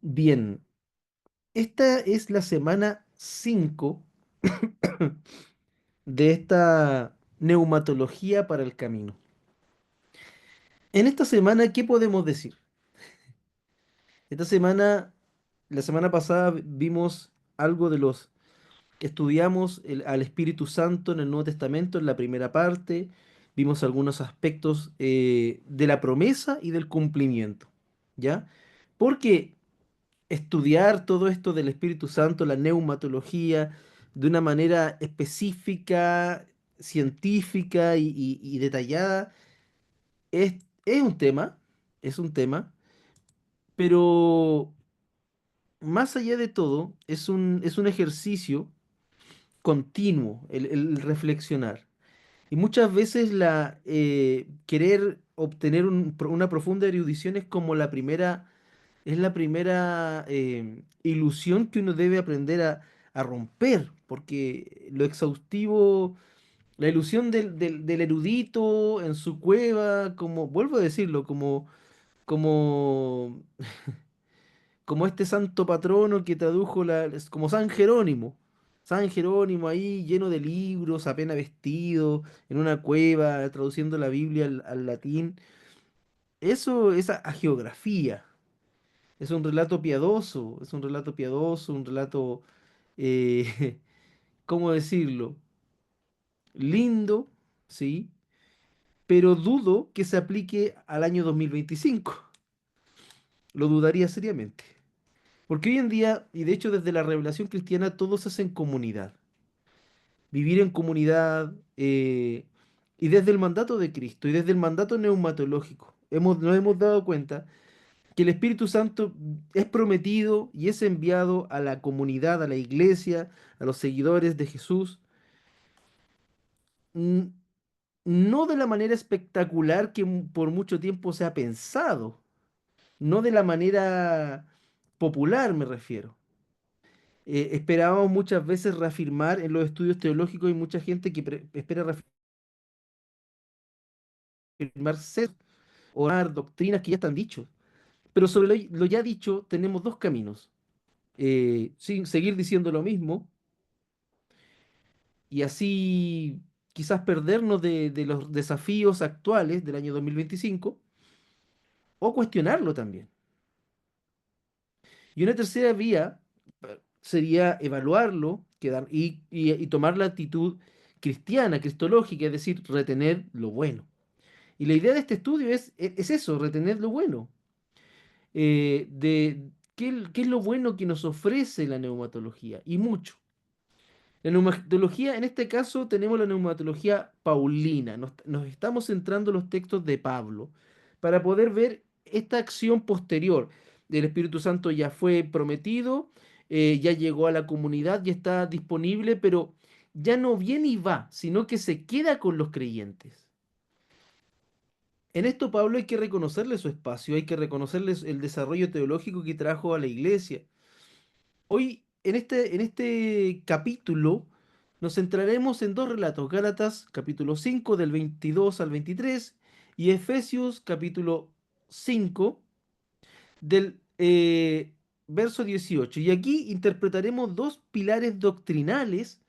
Bien, esta es la semana 5 de esta neumatología para el camino. En esta semana, ¿qué podemos decir? Esta semana, la semana pasada vimos algo de los que estudiamos al Espíritu Santo en el Nuevo Testamento en la primera parte, vimos algunos aspectos de la promesa y del cumplimiento, ¿ya? Porque estudiar todo esto del Espíritu Santo, la neumatología, de una manera específica, científica y detallada, es un tema, es un tema, pero más allá de todo, es un ejercicio continuo el reflexionar. Y muchas veces querer obtener una profunda erudición es como la primera ilusión que uno debe aprender a romper, porque lo exhaustivo, la ilusión del erudito en su cueva, como, vuelvo a decirlo, como, como este santo patrono que tradujo es como San Jerónimo. San Jerónimo ahí lleno de libros, apenas vestido, en una cueva, traduciendo la Biblia al latín. Eso es a geografía. Es un relato piadoso, un relato, ¿cómo decirlo? Lindo, ¿sí? Pero dudo que se aplique al año 2025. Lo dudaría seriamente. Porque hoy en día, y de hecho desde la revelación cristiana, todos hacen comunidad. Vivir en comunidad, y desde el mandato de Cristo y desde el mandato neumatológico, nos hemos dado cuenta que el Espíritu Santo es prometido y es enviado a la comunidad, a la iglesia, a los seguidores de Jesús, mm, no de la manera espectacular que por mucho tiempo se ha pensado, no de la manera popular me refiero. Esperábamos muchas veces reafirmar en los estudios teológicos, y mucha gente que espera reafirmar o dar doctrinas que ya están dichos. Pero sobre lo ya dicho tenemos dos caminos. Sin seguir diciendo lo mismo y así quizás perdernos de los desafíos actuales del año 2025 o cuestionarlo también. Y una tercera vía sería evaluarlo y tomar la actitud cristiana, cristológica, es decir, retener lo bueno. Y la idea de este estudio es eso, retener lo bueno. ¿Qué es lo bueno que nos ofrece la neumatología? Y mucho. La neumatología, en este caso, tenemos la neumatología paulina. Nos estamos centrando en los textos de Pablo para poder ver esta acción posterior. El Espíritu Santo ya fue prometido, ya llegó a la comunidad, ya está disponible, pero ya no viene y va, sino que se queda con los creyentes. En esto, Pablo, hay que reconocerle su espacio, hay que reconocerle el desarrollo teológico que trajo a la iglesia. Hoy, en este capítulo, nos centraremos en dos relatos: Gálatas, capítulo 5 del 22 al 23, y Efesios, capítulo 5 del verso 18. Y aquí interpretaremos dos pilares doctrinales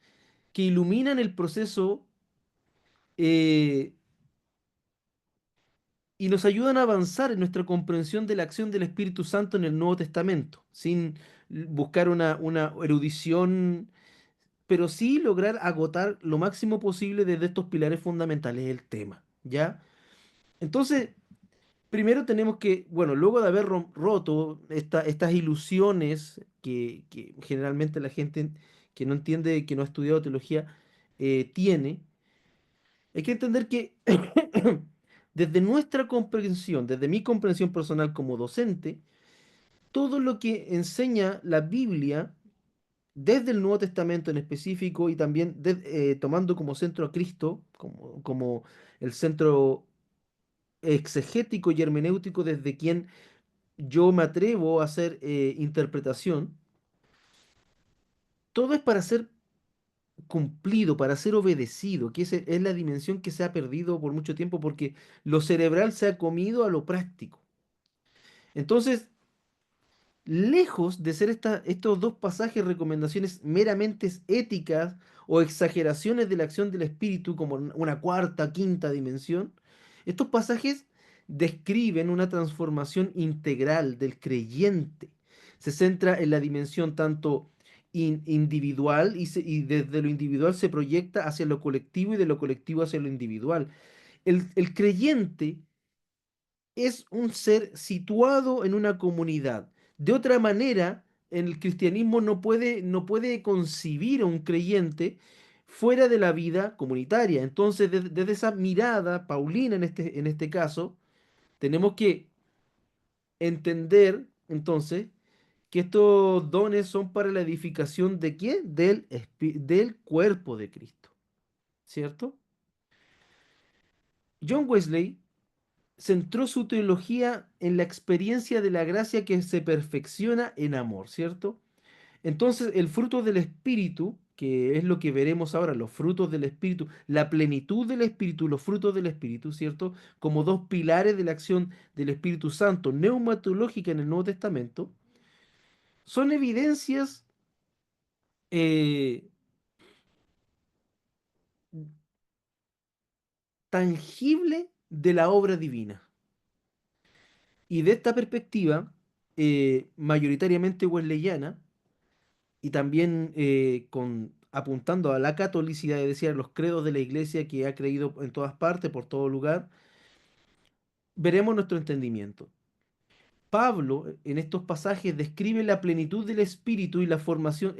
que iluminan el proceso, eh, y nos ayudan a avanzar en nuestra comprensión de la acción del Espíritu Santo en el Nuevo Testamento, sin buscar una erudición, pero sí lograr agotar lo máximo posible desde estos pilares fundamentales del tema, ¿ya? Entonces, primero tenemos que, bueno, luego de haber roto estas ilusiones que generalmente la gente que no entiende, que no ha estudiado teología, tiene, hay que entender que desde nuestra comprensión, desde mi comprensión personal como docente, todo lo que enseña la Biblia desde el Nuevo Testamento en específico, y también tomando como centro a Cristo, como el centro exegético y hermenéutico desde quien yo me atrevo a hacer interpretación, todo es para ser cumplido, para ser obedecido, que es la dimensión que se ha perdido por mucho tiempo porque lo cerebral se ha comido a lo práctico. Entonces, lejos de ser estos dos pasajes recomendaciones meramente éticas o exageraciones de la acción del espíritu como una cuarta, quinta dimensión, estos pasajes describen una transformación integral del creyente. Se centra en la dimensión tanto individual y desde lo individual se proyecta hacia lo colectivo y de lo colectivo hacia lo individual. El creyente es un ser situado en una comunidad. De otra manera, el cristianismo no puede concebir a un creyente fuera de la vida comunitaria. Entonces, desde esa mirada paulina en este caso, tenemos que entender entonces que estos dones son para la edificación de quién? Del cuerpo de Cristo, ¿cierto? John Wesley centró su teología en la experiencia de la gracia que se perfecciona en amor, ¿cierto? Entonces, el fruto del Espíritu, que es lo que veremos ahora, los frutos del Espíritu, la plenitud del Espíritu, los frutos del Espíritu, ¿cierto? Como dos pilares de la acción del Espíritu Santo neumatológica en el Nuevo Testamento, son evidencias eh, tangibles de la obra divina. Y de esta perspectiva, mayoritariamente wesleyana, y también apuntando a la catolicidad, es decir, a los credos de la iglesia que ha creído en todas partes, por todo lugar, veremos nuestro entendimiento. Pablo, en estos pasajes, describe la plenitud del espíritu y la formación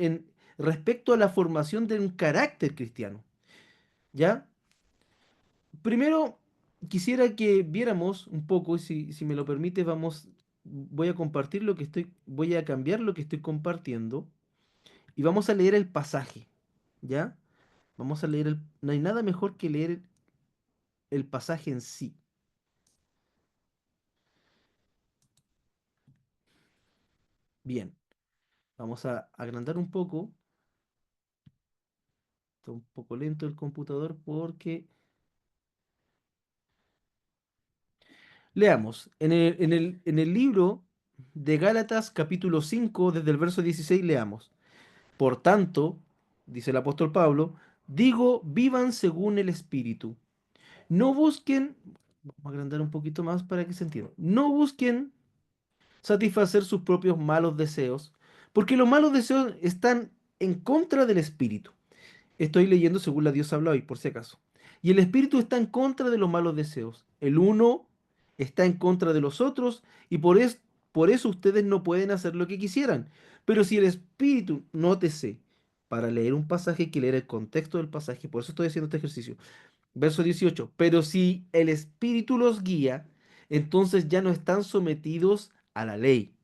respecto a la formación de un carácter cristiano. ¿Ya? Primero, quisiera que viéramos un poco, y si me lo permite, voy a compartir voy a cambiar lo que estoy compartiendo y vamos a leer el pasaje. ¿Ya? Vamos a leer no hay nada mejor que leer el pasaje en sí. Bien, vamos a agrandar un poco. Está un poco lento el computador porque... Leamos, en el libro de Gálatas capítulo 5 desde el verso 16 leamos. Por tanto, dice el apóstol Pablo, digo, vivan según el Espíritu. No busquen, vamos a agrandar un poquito más para que se entienda. No busquen satisfacer sus propios malos deseos, porque los malos deseos están en contra del espíritu. Estoy leyendo según la Dios habla hoy, por si acaso. Y el espíritu está en contra de los malos deseos. El uno está en contra de los otros y por eso ustedes no pueden hacer lo que quisieran. Pero si el espíritu, nótese, para leer un pasaje hay que leer el contexto del pasaje, por eso estoy haciendo este ejercicio. Verso 18. Pero si el espíritu los guía, entonces ya no están sometidos a la ley.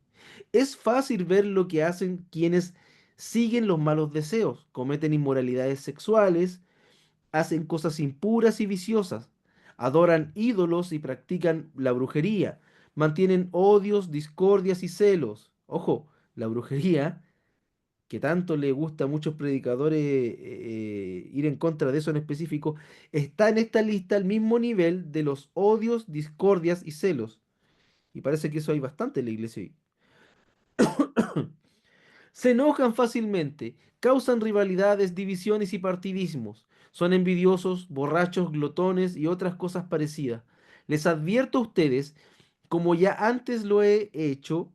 Es fácil ver lo que hacen quienes siguen los malos deseos, cometen inmoralidades sexuales, hacen cosas impuras y viciosas, adoran ídolos y practican la brujería, mantienen odios, discordias y celos. Ojo, la brujería, que tanto le gusta a muchos predicadores ir en contra de eso en específico, está en esta lista al mismo nivel de los odios, discordias y celos. Y parece que eso hay bastante en la iglesia hoy. Se enojan fácilmente, causan rivalidades, divisiones y partidismos. Son envidiosos, borrachos, glotones y otras cosas parecidas. Les advierto a ustedes, como ya antes lo he hecho,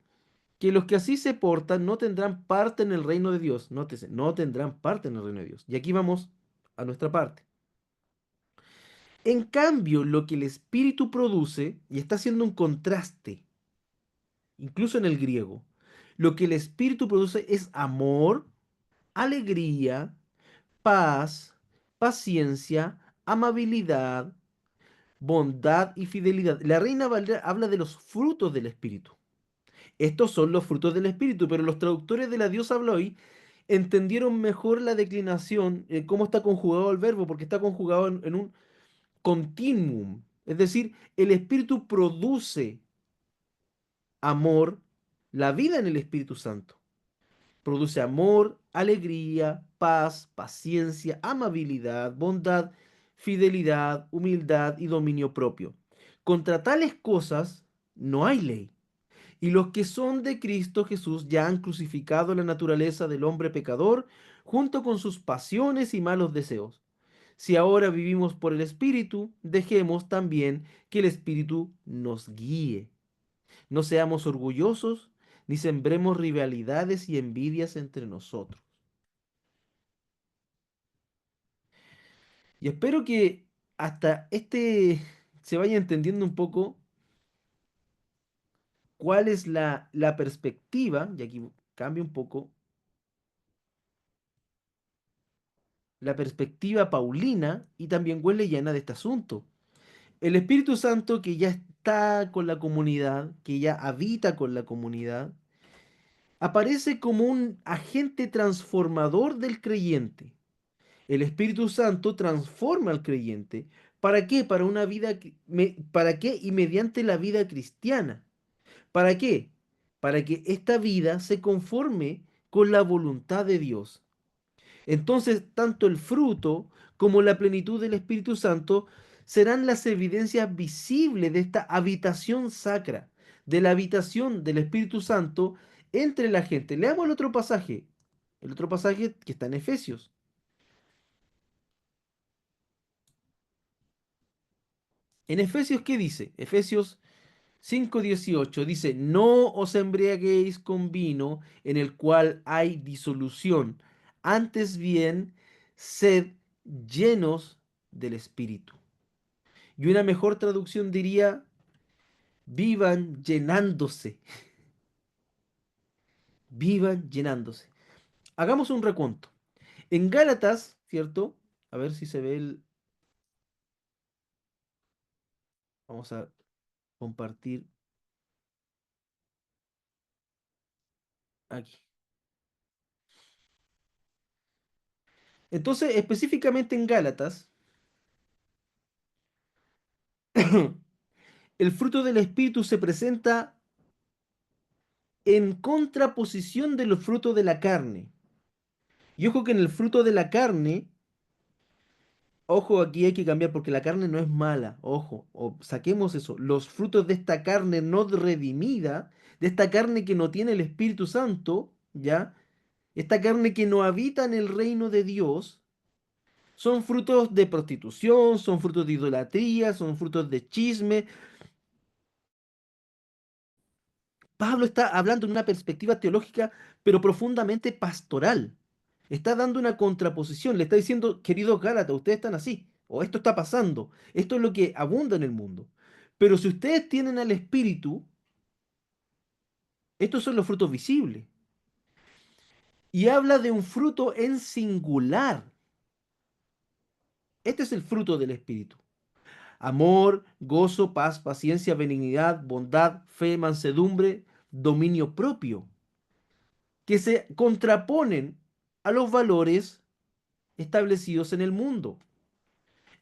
que los que así se portan no tendrán parte en el reino de Dios. Nótese, no tendrán parte en el reino de Dios. Y aquí vamos a nuestra parte. En cambio, lo que el Espíritu produce, y está haciendo un contraste, incluso en el griego, lo que el Espíritu produce es amor, alegría, paz, paciencia, amabilidad, bondad y fidelidad. La Reina Valera habla de los frutos del Espíritu. Estos son los frutos del Espíritu, pero los traductores de la Dios habla hoy entendieron mejor la declinación, cómo está conjugado el verbo, porque está conjugado en un continuum. Es decir, el Espíritu produce amor, la vida en el Espíritu Santo. Produce amor, alegría, paz, paciencia, amabilidad, bondad, fidelidad, humildad y dominio propio. Contra tales cosas no hay ley. Y los que son de Cristo Jesús ya han crucificado la naturaleza del hombre pecador junto con sus pasiones y malos deseos. Si ahora vivimos por el Espíritu, dejemos también que el Espíritu nos guíe. No seamos orgullosos ni sembremos rivalidades y envidias entre nosotros. Y espero que hasta se vaya entendiendo un poco cuál es la perspectiva, y aquí cambio un poco, la perspectiva paulina y también wesleyana de este asunto. El Espíritu Santo que ya está con la comunidad, que ya habita con la comunidad, aparece como un agente transformador del creyente. El Espíritu Santo transforma al creyente. ¿Para qué? Para una vida, ¿para qué? Y mediante la vida cristiana. ¿Para qué? Para que esta vida se conforme con la voluntad de Dios. Entonces, tanto el fruto como la plenitud del Espíritu Santo serán las evidencias visibles de esta habitación sacra, de la habitación del Espíritu Santo entre la gente. Leamos el otro pasaje que está en Efesios. En Efesios, ¿qué dice? Efesios 5:18 dice, no os embriaguéis con vino en el cual hay disolución, antes bien, sed llenos del Espíritu. Y una mejor traducción diría, vivan llenándose, vivan llenándose. Hagamos un recuento. En Gálatas, ¿cierto? A ver si se ve Vamos a compartir aquí. Entonces, específicamente en Gálatas, el fruto del Espíritu se presenta en contraposición de los frutos de la carne. Y ojo que en el fruto de la carne, ojo, aquí hay que cambiar porque la carne no es mala, ojo, o saquemos eso, los frutos de esta carne no redimida, de esta carne que no tiene el Espíritu Santo, ¿ya? Esta carne que no habita en el reino de Dios, son frutos de prostitución, son frutos de idolatría, son frutos de chisme. Pablo está hablando en una perspectiva teológica, pero profundamente pastoral. Está dando una contraposición, le está diciendo, queridos Gálatas, ustedes están así, o esto está pasando, esto es lo que abunda en el mundo. Pero si ustedes tienen al Espíritu, estos son los frutos visibles. Y habla de un fruto en singular. Este es el fruto del Espíritu. Amor, gozo, paz, paciencia, benignidad, bondad, fe, mansedumbre, dominio propio, que se contraponen a los valores establecidos en el mundo.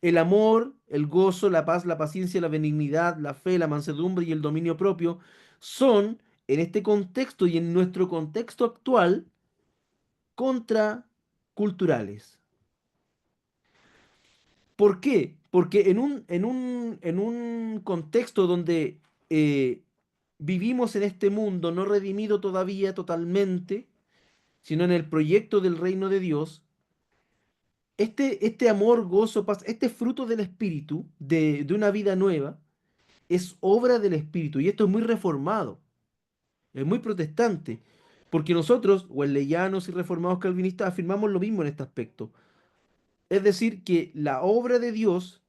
El amor, el gozo, la paz, la paciencia, la benignidad, la fe, la mansedumbre y el dominio propio son, en este contexto y en nuestro contexto actual, contraculturales. ¿Por qué? Porque en un contexto donde vivimos en este mundo no redimido todavía totalmente, sino en el proyecto del reino de Dios, este amor, gozo, paz, este fruto del Espíritu, de una vida nueva, es obra del Espíritu. Y esto es muy reformado, es muy protestante. Porque nosotros, wesleyanos y reformados calvinistas, afirmamos lo mismo en este aspecto. Es decir, que la obra de Dios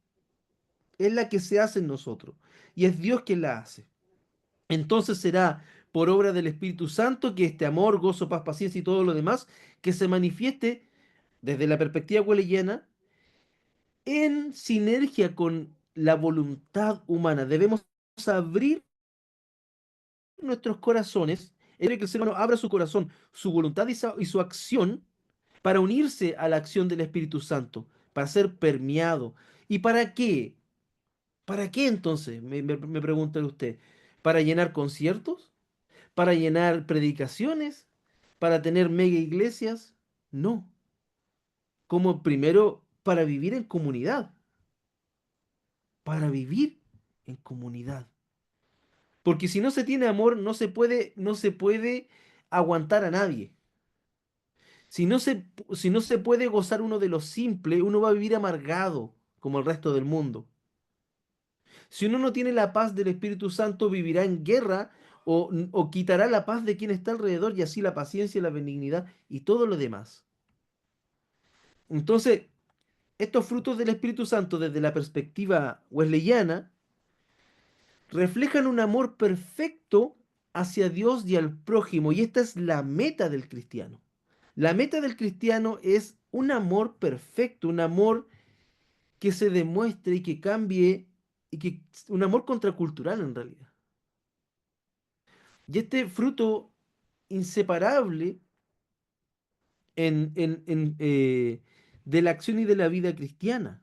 es la que se hace en nosotros. Y es Dios quien la hace. Entonces será por obra del Espíritu Santo que este amor, gozo, paz, paciencia y todo lo demás, que se manifieste desde la perspectiva weleyana en sinergia con la voluntad humana. Debemos abrir nuestros corazones, es que el ser humano abra su corazón, su voluntad y su acción para unirse a la acción del Espíritu Santo, para ser permeado. ¿Y para qué? ¿Para qué entonces? Me pregunta usted. ¿Para llenar conciertos? ¿Para llenar predicaciones? ¿Para tener mega iglesias? No. Como primero, para vivir en comunidad. Para vivir en comunidad. Porque si no se tiene amor, no se puede aguantar a nadie. Si no se puede gozar uno de lo simple, uno va a vivir amargado como el resto del mundo. Si uno no tiene la paz del Espíritu Santo, vivirá en guerra o quitará la paz de quien está alrededor y así la paciencia, la benignidad y todo lo demás. Entonces, estos frutos del Espíritu Santo desde la perspectiva wesleyana reflejan un amor perfecto hacia Dios y al prójimo y esta es la meta del cristiano. La meta del cristiano es un amor perfecto, un amor que se demuestre y que cambie y que un amor contracultural en realidad. Y este fruto inseparable de la acción y de la vida cristiana.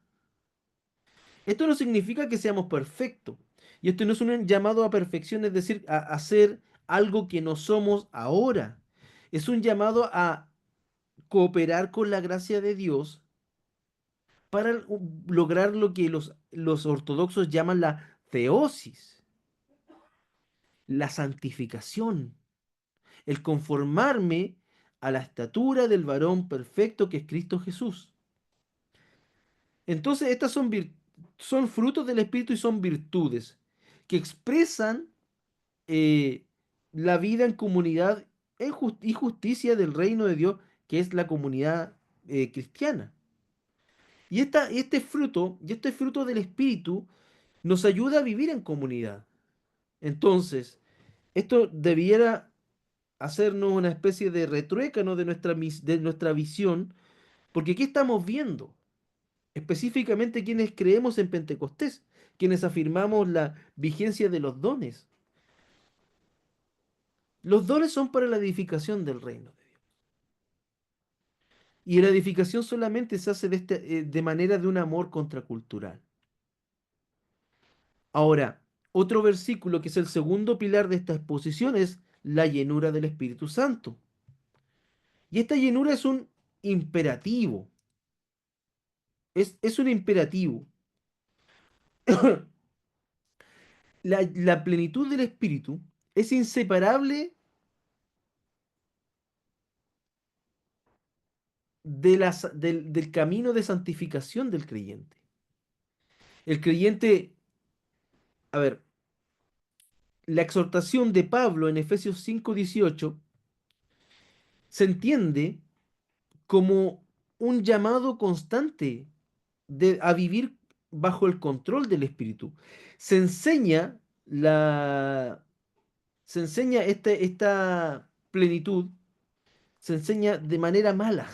Esto no significa que seamos perfectos. Y esto no es un llamado a perfección, es decir, a hacer algo que no somos ahora. Es un llamado a cooperar con la gracia de Dios para lograr lo que los ortodoxos llaman la teosis, la santificación, el conformarme a la estatura del varón perfecto que es Cristo Jesús. Entonces, estas son frutos del Espíritu y son virtudes que expresan eh, la vida en comunidad y justicia del reino de Dios, que es la comunidad cristiana. Y este fruto del Espíritu nos ayuda a vivir en comunidad. Entonces, esto debiera hacernos una especie de retruécano de nuestra visión, porque ¿qué estamos viendo? Específicamente quienes creemos en Pentecostés, quienes afirmamos la vigencia de los dones. Los dones son para la edificación del reino de Dios. Y la edificación solamente se hace de manera de un amor contracultural. Ahora, otro versículo que es el segundo pilar de esta exposición es la llenura del Espíritu Santo. Y esta llenura es un imperativo. Es un imperativo. La plenitud del Espíritu es inseparable del camino de santificación del creyente. El creyente, a ver, la exhortación de Pablo en Efesios 5:18 se entiende como un llamado constante a vivir bajo el control del Espíritu. Se enseña la, se enseña esta plenitud, se enseña de manera mala.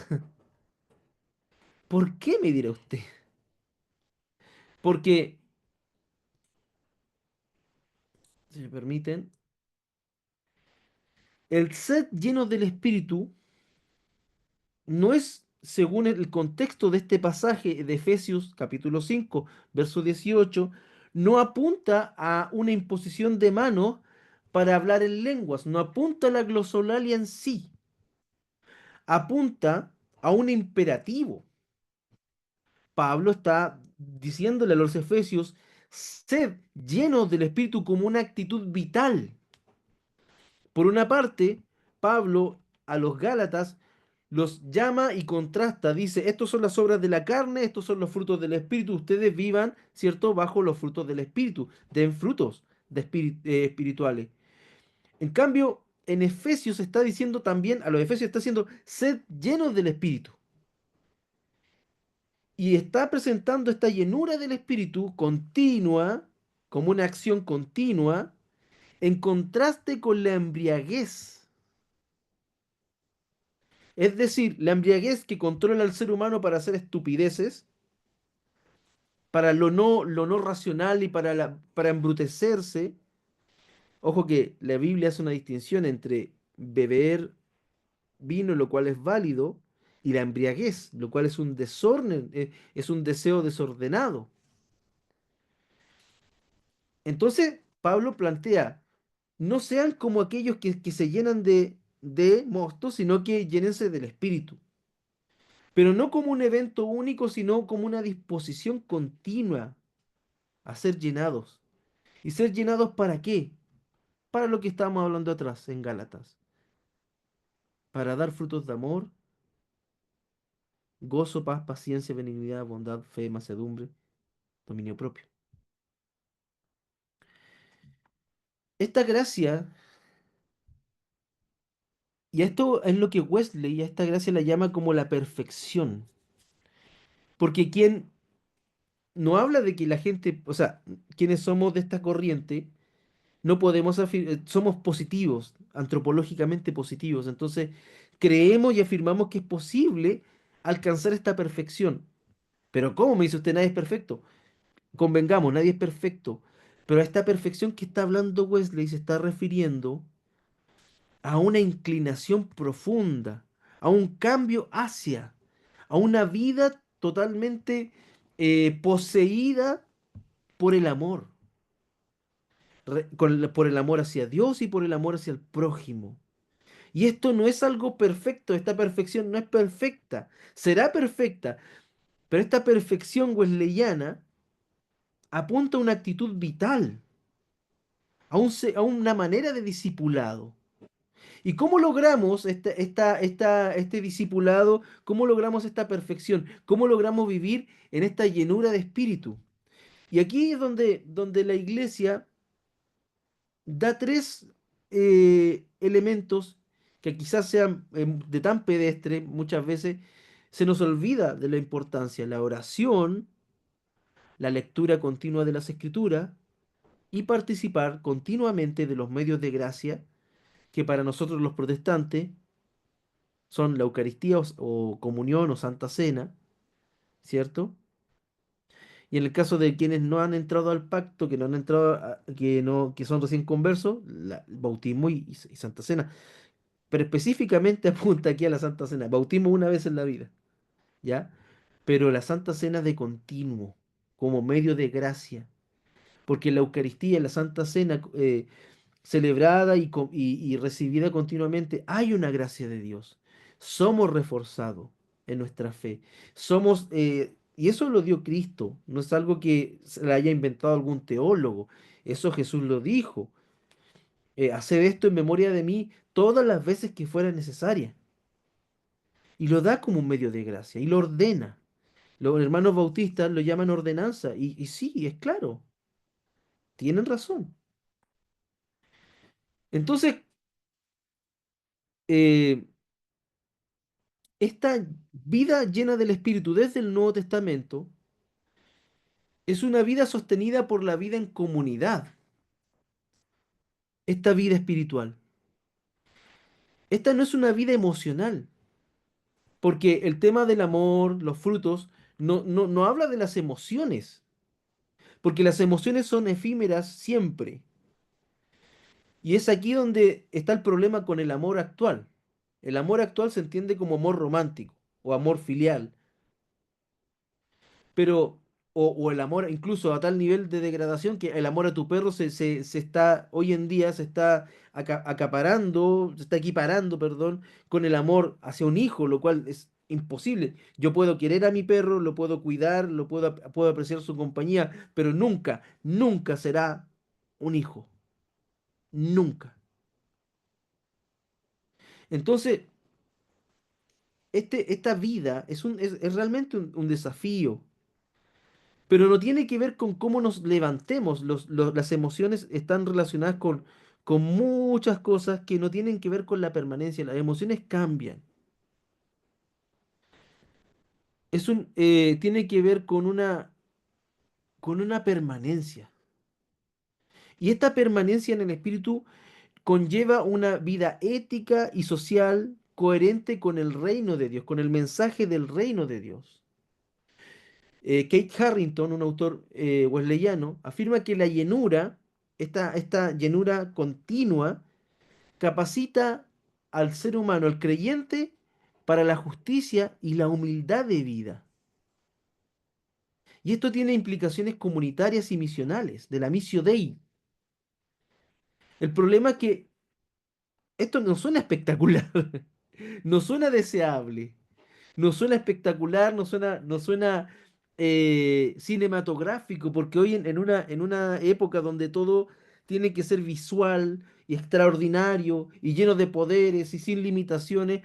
¿Por qué me dirá usted? Porque, si me permiten, el ser lleno del Espíritu no es, según el contexto de este pasaje de Efesios capítulo 5 verso 18, no apunta a una imposición de manos para hablar en lenguas, no apunta a la glosolalia en sí, apunta a un imperativo. Pablo está diciéndole a los efesios, sed llenos del Espíritu como una actitud vital. Por una parte, Pablo a los Gálatas los llama y contrasta, dice, estos son las obras de la carne, estos son los frutos del Espíritu, ustedes vivan, ¿cierto?, bajo los frutos del Espíritu, den frutos espirituales. En cambio, en Efesios está diciendo también, a los Efesios está diciendo, sed llenos del Espíritu. Y está presentando esta llenura del Espíritu continua, como una acción continua, en contraste con la embriaguez. Es decir, la embriaguez que controla al ser humano para hacer estupideces, para lo no racional y para embrutecerse. Ojo que la Biblia hace una distinción entre beber vino, lo cual es válido, y la embriaguez, lo cual es un desorden, es un deseo desordenado. Entonces, Pablo plantea, no sean como aquellos que se llenan de mosto, sino que llénense del Espíritu. Pero no como un evento único, sino como una disposición continua a ser llenados. ¿Y ser llenados para qué? para lo que estábamos hablando atrás en Gálatas, para dar frutos de amor, gozo, paz, paciencia, benignidad, bondad, fe, mansedumbre, dominio propio. Esta gracia, y esto es lo que Wesley a esta gracia la llama como la perfección, porque quien no habla de que la gente, o sea, quienes somos de esta corriente, no podemos somos positivos, antropológicamente positivos, entonces creemos y afirmamos que es posible alcanzar esta perfección. Pero ¿cómo me dice usted nadie es perfecto? Convengamos, nadie es perfecto. Pero a esta perfección que está hablando Wesley se está refiriendo a una inclinación profunda, a un cambio hacia, a una vida totalmente poseída por el amor, por el amor hacia Dios y por el amor hacia el prójimo. Y esto no es algo perfecto, esta perfección no es perfecta, será perfecta, pero esta perfección wesleyana apunta a una actitud vital, a una manera de discipulado. ¿Y cómo logramos este discipulado? ¿Cómo logramos esta perfección? ¿Cómo logramos vivir en esta llenura de espíritu? Y aquí es donde la iglesia da tres elementos que quizás sean de tan pedestre, muchas veces se nos olvida de la importancia: la oración, la lectura continua de las escrituras y participar continuamente de los medios de gracia que para nosotros los protestantes son la Eucaristía o comunión o Santa Cena, ¿cierto? Y en el caso de quienes no han entrado al pacto, que no han entrado, que no, que son recién conversos, el bautismo y Santa Cena. Pero específicamente apunta aquí a la Santa Cena. Bautismo una vez en la vida, ¿ya? Pero la Santa Cena de continuo, como medio de gracia. Porque la Eucaristía, la Santa Cena, celebrada y recibida continuamente, hay una gracia de Dios. Somos reforzados en nuestra fe. Y eso lo dio Cristo, no es algo que se le haya inventado algún teólogo. Eso Jesús lo dijo. Haced esto en memoria de mí todas las veces que fuera necesaria. Y lo da como un medio de gracia y lo ordena. Los hermanos bautistas lo llaman ordenanza. Y sí, es claro, tienen razón. Entonces, eh, esta vida llena del Espíritu desde el Nuevo Testamento es una vida sostenida por la vida en comunidad, esta vida espiritual. Esta no es una vida emocional, porque el tema del amor, los frutos, no habla de las emociones, porque las emociones son efímeras siempre. Y es aquí donde está el problema con el amor actual. El amor actual se entiende como amor romántico o amor filial, pero, o el amor incluso a tal nivel de degradación que el amor a tu perro se está, hoy en día se está acaparando, se está equiparando, perdón, con el amor hacia un hijo, lo cual es imposible. Yo puedo querer a mi perro, lo puedo cuidar, puedo apreciar su compañía, pero nunca, nunca será un hijo. Nunca. Entonces, esta vida es realmente un desafío, pero no tiene que ver con cómo nos levantemos. Las emociones están relacionadas con muchas cosas que no tienen que ver con la permanencia. Las emociones cambian. Tiene que ver con una permanencia. Y esta permanencia en el espíritu conlleva una vida ética y social coherente con el reino de Dios, con el mensaje del reino de Dios. Kate Harrington, un autor wesleyano, afirma que la llenura, esta llenura continua, capacita al ser humano, al creyente, para la justicia y la humildad de vida. Y esto tiene implicaciones comunitarias y misionales, de la missio Dei. El problema es que esto no suena espectacular, no suena deseable, no suena espectacular, no suena cinematográfico, porque hoy en una época donde todo tiene que ser visual y extraordinario y lleno de poderes y sin limitaciones.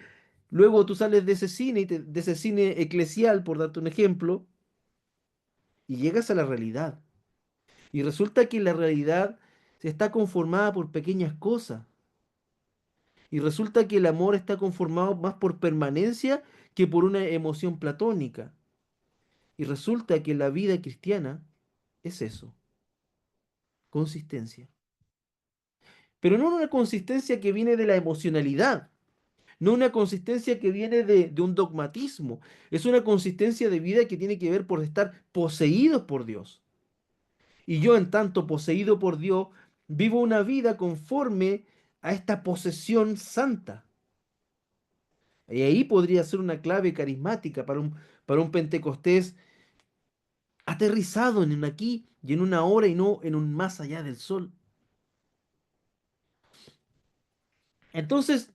Luego tú sales de ese cine, de ese cine eclesial, por darte un ejemplo, y llegas a la realidad. Y resulta que la realidad está conformada por pequeñas cosas. Y resulta que el amor está conformado más por permanencia que por una emoción platónica. Y resulta que la vida cristiana es eso, consistencia. Pero no una consistencia que viene de la emocionalidad, no una consistencia que viene de un dogmatismo, es una consistencia de vida que tiene que ver por estar poseídos por Dios. Y yo, en tanto poseído por Dios, vivo una vida conforme a esta posesión santa. Y ahí podría ser una clave carismática para un Pentecostés aterrizado en un aquí y en una hora y no en un más allá del sol. Entonces,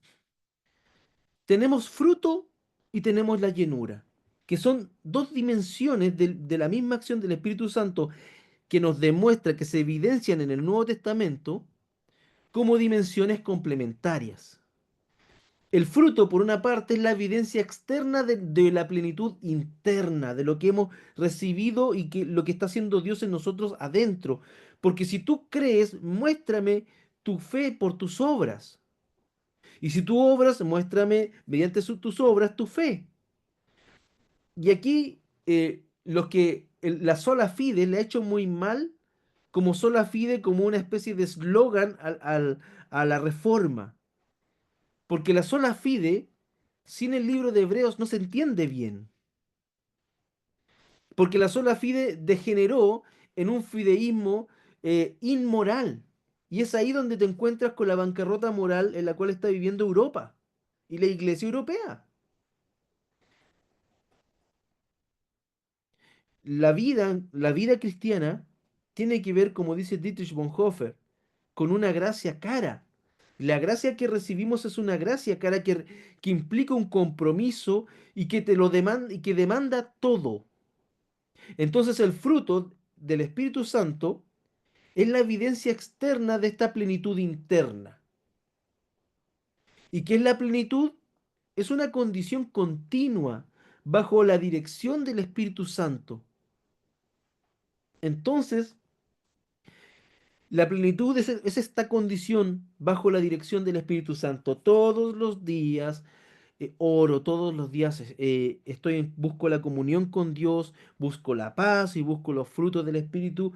tenemos fruto y tenemos la llenura, que son dos dimensiones de la misma acción del Espíritu Santo que nos demuestra que se evidencian en el Nuevo Testamento como dimensiones complementarias. El fruto, por una parte, es la evidencia externa de la plenitud interna, de lo que hemos recibido y que lo que está haciendo Dios en nosotros adentro. Porque si tú crees, muéstrame tu fe por tus obras. Y si tú obras, muéstrame mediante tus obras tu fe. Y aquí la sola fide le ha hecho muy mal como sola fide, como una especie de eslogan a la reforma. Porque la sola fide, sin el libro de Hebreos, no se entiende bien. Porque la sola fide degeneró en un fideísmo inmoral. Y es ahí donde te encuentras con la bancarrota moral en la cual está viviendo Europa y la iglesia europea. La vida cristiana tiene que ver, como dice Dietrich Bonhoeffer, con una gracia cara. La gracia que recibimos es una gracia cara que implica un compromiso y que te lo demanda y que demanda todo. Entonces el fruto del Espíritu Santo es la evidencia externa de esta plenitud interna. ¿Y qué es la plenitud? Es una condición continua bajo la dirección del Espíritu Santo. Entonces, la plenitud es esta condición bajo la dirección del Espíritu Santo. Todos los días oro, todos los días busco la comunión con Dios, busco la paz y busco los frutos del Espíritu.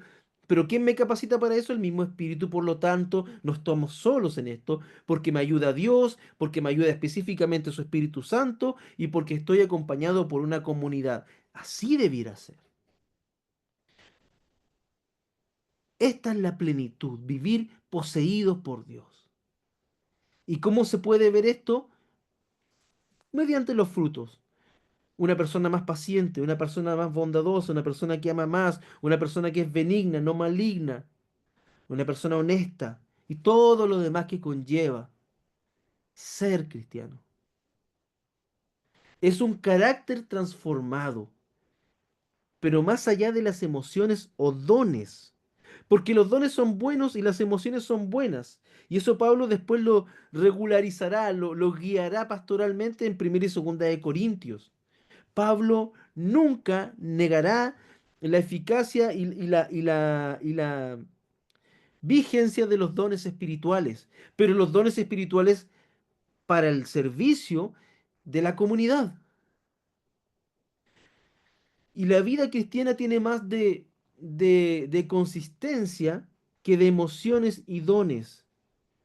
Pero ¿quién me capacita para eso? El mismo Espíritu. Por lo tanto, no estamos solos en esto, porque me ayuda Dios, porque me ayuda específicamente su Espíritu Santo y porque estoy acompañado por una comunidad. Así debiera ser. Esta es la plenitud, vivir poseídos por Dios. ¿Y cómo se puede ver esto? Mediante los frutos. Una persona más paciente, una persona más bondadosa, una persona que ama más, una persona que es benigna, no maligna, una persona honesta y todo lo demás que conlleva ser cristiano. Es un carácter transformado, pero más allá de las emociones o dones, porque los dones son buenos y las emociones son buenas. Y eso Pablo después lo regularizará, lo guiará pastoralmente en 1 y 2 de Corintios. Pablo nunca negará la eficacia y la vigencia de los dones espirituales, pero los dones espirituales para el servicio de la comunidad. Y la vida cristiana tiene más de consistencia que de emociones y dones.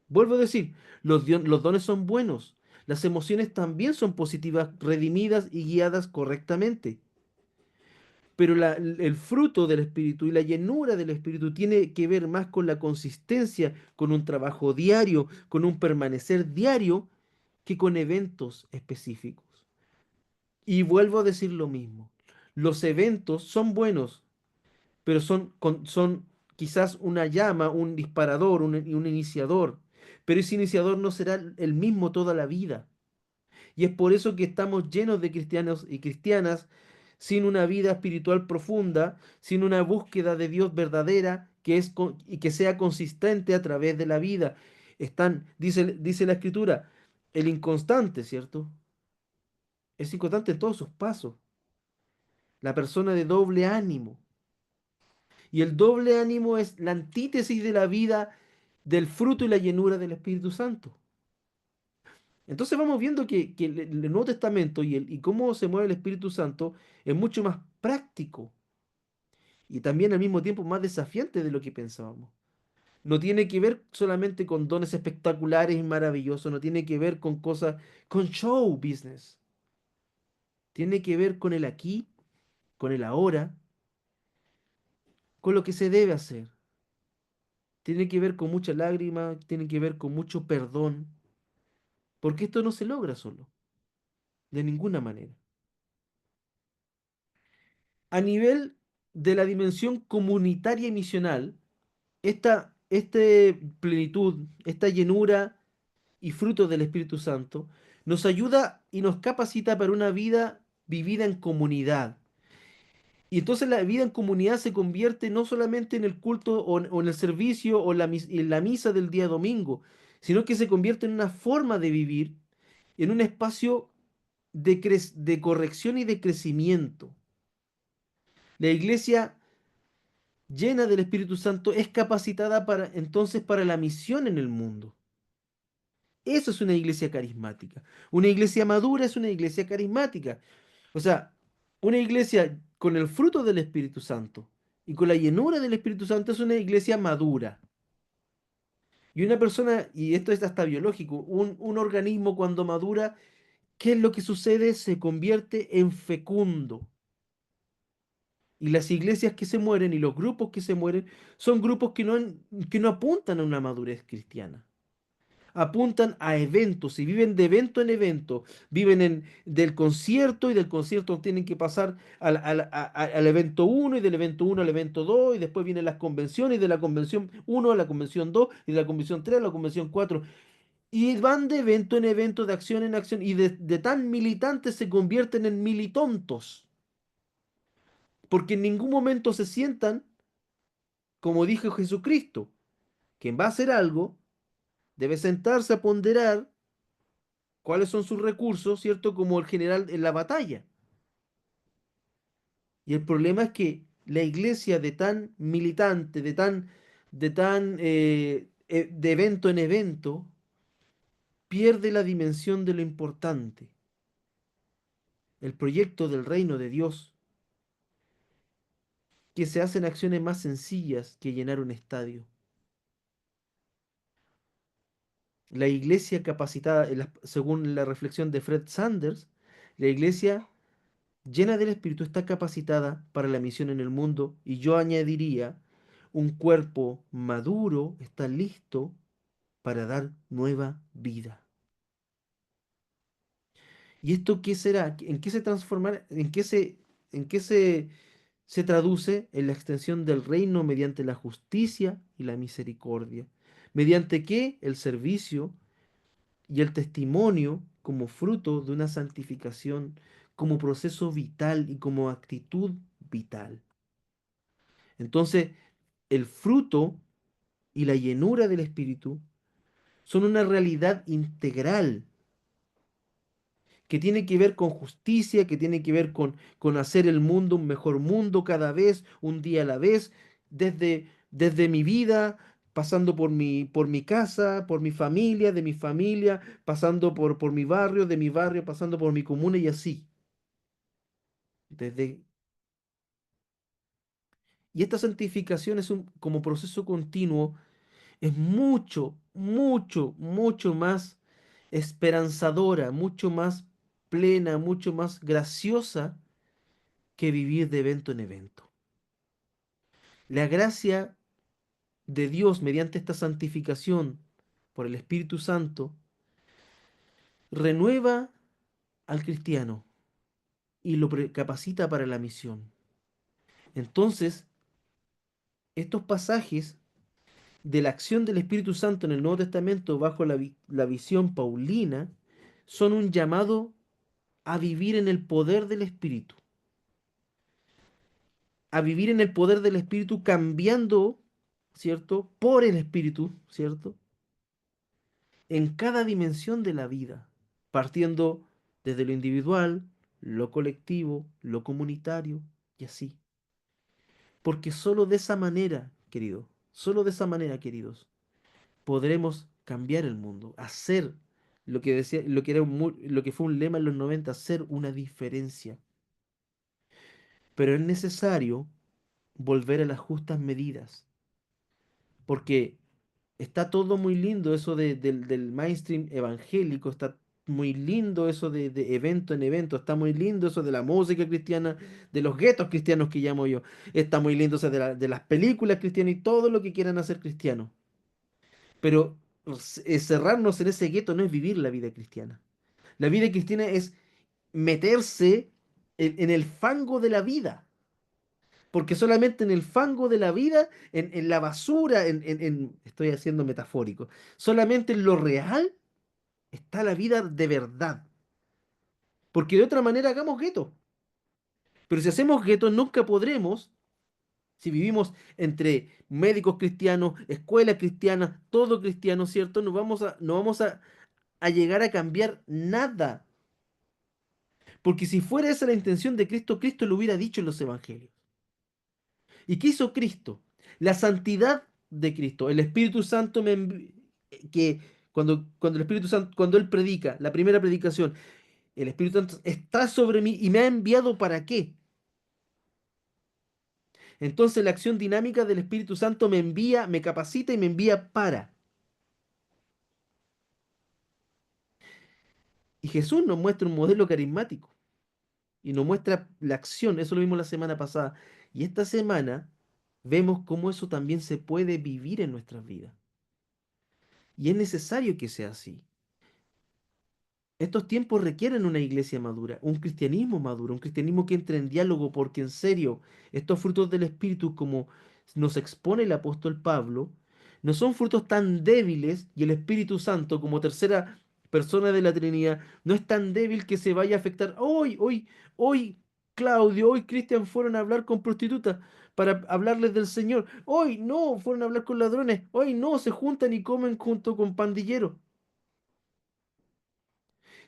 Vuelvo a decir, los dones son buenos, las emociones también son positivas, redimidas y guiadas correctamente. Pero el fruto del Espíritu y la llenura del Espíritu tiene que ver más con la consistencia, con un trabajo diario, con un permanecer diario, que con eventos específicos. Y vuelvo a decir lo mismo. Los eventos son buenos, pero son quizás una llama, un disparador, un iniciador. Pero ese iniciador no será el mismo toda la vida. Y es por eso que estamos llenos de cristianos y cristianas sin una vida espiritual profunda, sin una búsqueda de Dios verdadera y que sea consistente a través de la vida. Dice la Escritura, el inconstante, ¿cierto? Es inconstante en todos sus pasos. La persona de doble ánimo. Y el doble ánimo es la antítesis de la vida del fruto y la llenura del Espíritu Santo. Entonces vamos viendo que el Nuevo Testamento y cómo se mueve el Espíritu Santo es mucho más práctico y también al mismo tiempo más desafiante de lo que pensábamos. No tiene que ver solamente con dones espectaculares y maravillosos, no tiene que ver con cosas, con show business. Tiene que ver con el aquí, con el ahora, con lo que se debe hacer. Tiene que ver con mucha lágrima, tiene que ver con mucho perdón, porque esto no se logra solo, de ninguna manera. A nivel de la dimensión comunitaria y misional, esta plenitud, esta llenura y fruto del Espíritu Santo nos ayuda y nos capacita para una vida vivida en comunidad. Y entonces la vida en comunidad se convierte no solamente en el culto o en el servicio o en la misa del día domingo, sino que se convierte en una forma de vivir, en un espacio de corrección y de crecimiento. La iglesia llena del Espíritu Santo es capacitada para la misión en el mundo. Eso es una iglesia carismática. Una iglesia madura es una iglesia carismática. O sea, una iglesia con el fruto del Espíritu Santo y con la llenura del Espíritu Santo es una iglesia madura. Y una persona, y esto es hasta biológico, un organismo cuando madura, ¿qué es lo que sucede? Se convierte en fecundo. Y las iglesias que se mueren y los grupos que se mueren son grupos que no apuntan a una madurez cristiana. Apuntan a eventos y viven de evento en evento. Del concierto y del concierto tienen que pasar al evento uno y del evento uno al evento 2 y después vienen las convenciones y de la convención uno a la convención 2 y de la convención 3 a la convención 4 y van de evento en evento, de acción en acción y de tan militantes se convierten en militontos porque en ningún momento se sientan, como dijo Jesucristo, quien va a hacer algo debe sentarse a ponderar cuáles son sus recursos, ¿cierto? Como el general en la batalla. Y el problema es que la iglesia de tan militante, de evento en evento, pierde la dimensión de lo importante. El proyecto del reino de Dios, que se hacen acciones más sencillas que llenar un estadio. La iglesia capacitada, según la reflexión de Fred Sanders, la iglesia llena del Espíritu está capacitada para la misión en el mundo y yo añadiría, un cuerpo maduro está listo para dar nueva vida. ¿Y esto qué será? ¿En qué se transformará? ¿En qué se traduce? En la extensión del reino mediante la justicia y la misericordia. ¿Mediante qué? El servicio y el testimonio como fruto de una santificación, como proceso vital y como actitud vital. Entonces, el fruto y la llenura del Espíritu son una realidad integral que tiene que ver con justicia, que tiene que ver con hacer el mundo un mejor mundo cada vez, un día a la vez, desde mi vida, pasando por mi casa, por mi familia, de mi familia, pasando por mi barrio, de mi barrio, pasando por mi comuna y así. Desde, y esta santificación como proceso continuo es mucho, mucho, mucho más esperanzadora, mucho más plena, mucho más graciosa que vivir de evento en evento. La gracia de Dios mediante esta santificación por el Espíritu Santo renueva al cristiano y lo capacita para la misión. Entonces, estos pasajes de la acción del Espíritu Santo en el Nuevo Testamento bajo la visión paulina son un llamado a vivir en el poder del Espíritu. a vivir en el poder del Espíritu, cambiando, ¿cierto? Por el Espíritu, ¿cierto? En cada dimensión de la vida, partiendo desde lo individual, lo colectivo, lo comunitario y así. Porque solo de esa manera, querido, solo de esa manera, queridos, podremos cambiar el mundo, hacer lo que decía, lo que fue un lema en los 90, hacer una diferencia. Pero es necesario volver a las justas medidas, porque está todo muy lindo eso del mainstream evangélico, está muy lindo eso de evento en evento, está muy lindo eso de la música cristiana, de los guetos cristianos que llamo yo, está muy lindo eso de las películas cristianas y todo lo que quieran hacer cristiano. Pero cerrarnos en ese gueto no es vivir la vida cristiana. La vida cristiana es meterse en el fango de la vida. Porque solamente en el fango de la vida, en la basura, estoy haciendo metafórico, solamente en lo real está la vida de verdad. Porque de otra manera hagamos gueto. Pero si hacemos gueto, nunca podremos, si vivimos entre médicos cristianos, escuela cristiana, todo cristiano, ¿cierto? No vamos a llegar a cambiar nada. Porque si fuera esa la intención de Cristo, Cristo lo hubiera dicho en los evangelios. ¿Y qué hizo Cristo? La santidad de Cristo. El Espíritu Santo que cuando el Espíritu Santo, cuando Él predica, la primera predicación, el Espíritu Santo está sobre mí y me ha enviado ¿para qué? Entonces la acción dinámica del Espíritu Santo me envía, me capacita y me envía para. Y Jesús nos muestra un modelo carismático y nos muestra la acción. Eso lo vimos la semana pasada. Y esta semana vemos cómo eso también se puede vivir en nuestras vidas. Y es necesario que sea así. Estos tiempos requieren una iglesia madura, un cristianismo que entre en diálogo, porque en serio, estos frutos del Espíritu, como nos expone el apóstol Pablo, no son frutos tan débiles y el Espíritu Santo, como tercera persona de la Trinidad, no es tan débil que se vaya a afectar. Hoy, Claudio, hoy Cristian fueron a hablar con prostitutas para hablarles del Señor. Hoy no, fueron a hablar con ladrones. Hoy no, se juntan y comen junto con pandilleros.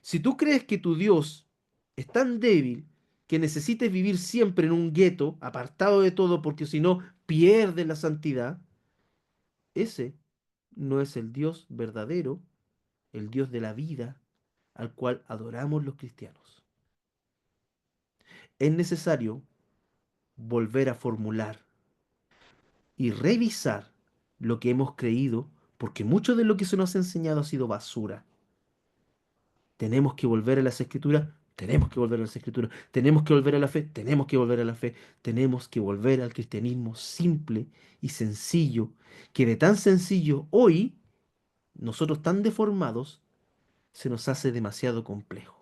Si tú crees que tu Dios es tan débil que necesites vivir siempre en un gueto, apartado de todo, porque si no pierdes la santidad, ese no es el Dios verdadero, el Dios de la vida, al cual adoramos los cristianos. Es necesario volver a formular y revisar lo que hemos creído, porque mucho de lo que se nos ha enseñado ha sido basura. Tenemos que volver a las escrituras, tenemos que volver a las escrituras, tenemos que volver a la fe, tenemos que volver a la fe, tenemos que volver al cristianismo simple y sencillo, que de tan sencillo hoy, nosotros tan deformados, se nos hace demasiado complejo.